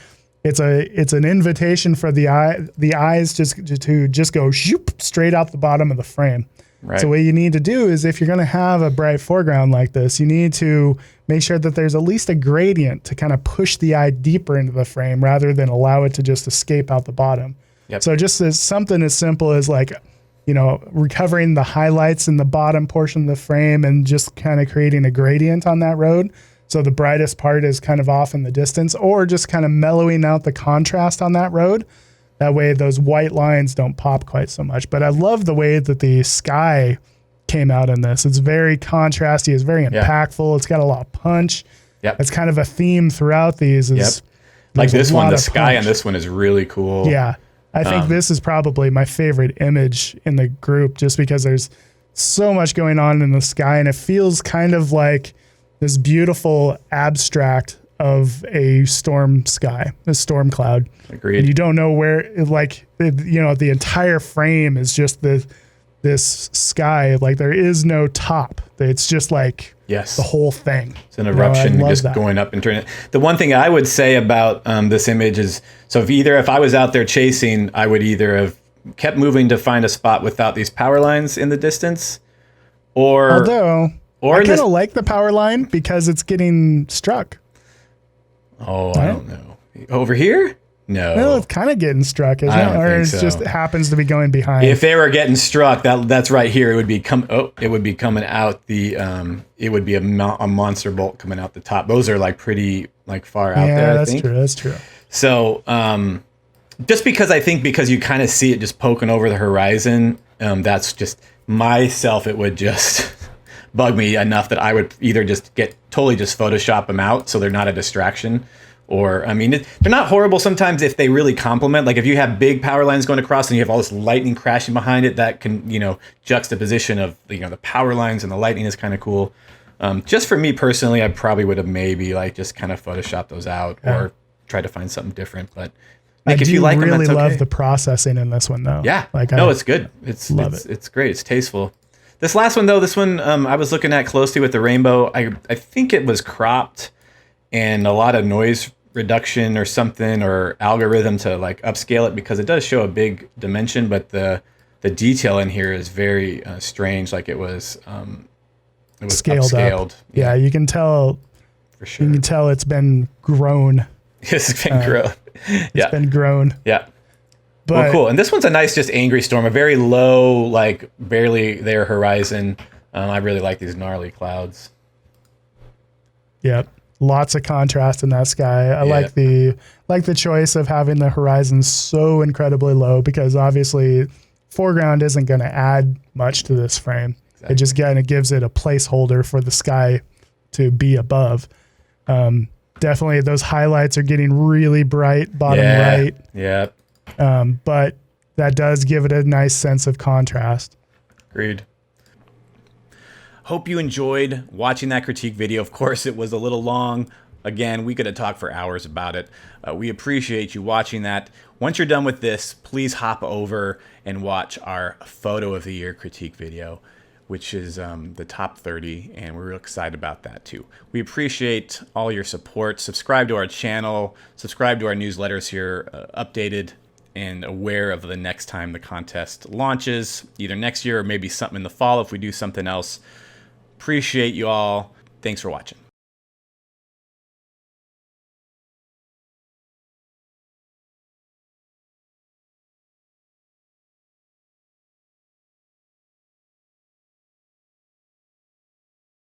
it's an invitation for the eyes to just go shoop straight out the bottom of the frame. Right. So what you need to do is if you're going to have a bright foreground like this, you need to make sure that there's at least a gradient to kind of push the eye deeper into the frame rather than allow it to just escape out the bottom. Yep. So just as something as simple as like, recovering the highlights in the bottom portion of the frame and just kind of creating a gradient on that road. So the brightest part is kind of off in the distance, or just kind of mellowing out the contrast on that road. That way those white lines don't pop quite so much. But I love the way that the sky came out in this. It's very contrasty. It's very impactful. It's got a lot of punch. Yep. It's kind of a theme throughout these. Like this one, the sky punch. on this one is really cool. Yeah. I think this is probably my favorite image in the group just because there's so much going on in the sky and it feels kind of like this beautiful abstract of a storm sky, a storm cloud. Agreed. And you don't know where, the entire frame is just this sky. Like there is no top. It's just like yes, the whole thing. It's an eruption just that. going up and turning. The one thing I would say about this image is, so if I was out there chasing, I would either have kept moving to find a spot without these power lines in the distance, or I kind of like the power line because it's getting struck. Oh, right? I don't know. Over here? No. Well, it's kind of getting struck, isn't it? Or it just happens to be going behind. If they were getting struck, that's right here. It would be coming out the. It would be a monster bolt coming out the top. Those are like pretty far out there. Yeah, that's true. That's true. So, just because you kind of see it just poking over the horizon, that's just myself. It would just bug me enough that I would either just Photoshop them out so they're not a distraction. Or, they're not horrible sometimes if they really complement. Like if you have big power lines going across and you have all this lightning crashing behind it, that can, juxtaposition of, the power lines and the lightning is kind of cool. Just for me personally, I probably would have maybe just kind of Photoshopped those out or tried to find something different. But Nick, if you like them, that's okay. I really love the processing in this one though. Yeah. It's good. It's great. It's tasteful. This last one though, I was looking at closely with the rainbow. I think it was cropped and a lot of noise reduction or something or algorithm to upscale it because it does show a big dimension, but the detail in here is very strange. Like it was scaled upscaled. Up. Yeah, you can tell. For sure. You can tell it's been grown. It's been grown. It's been grown. Yeah. But, well, cool. And this one's a nice, just angry storm, a very low, barely there horizon. I really like these gnarly clouds. Yep. Lots of contrast in that sky. I like the choice of having the horizon so incredibly low because obviously foreground isn't going to add much to this frame. Exactly. It just kind of gives it a placeholder for the sky to be above. Definitely those highlights are getting really bright bottom right. Yeah. But that does give it a nice sense of contrast. Agreed. Hope you enjoyed watching that critique video. Of course, it was a little long. Again, we could have talked for hours about it. We appreciate you watching that. Once you're done with this, please hop over and watch our photo of the year critique video, which is the top 30, and we're real excited about that too. We appreciate all your support. Subscribe to our channel, subscribe to our newsletters here, updated and aware of the next time the contest launches, either next year or maybe something in the fall if we do something else. Appreciate you all. Thanks for watching.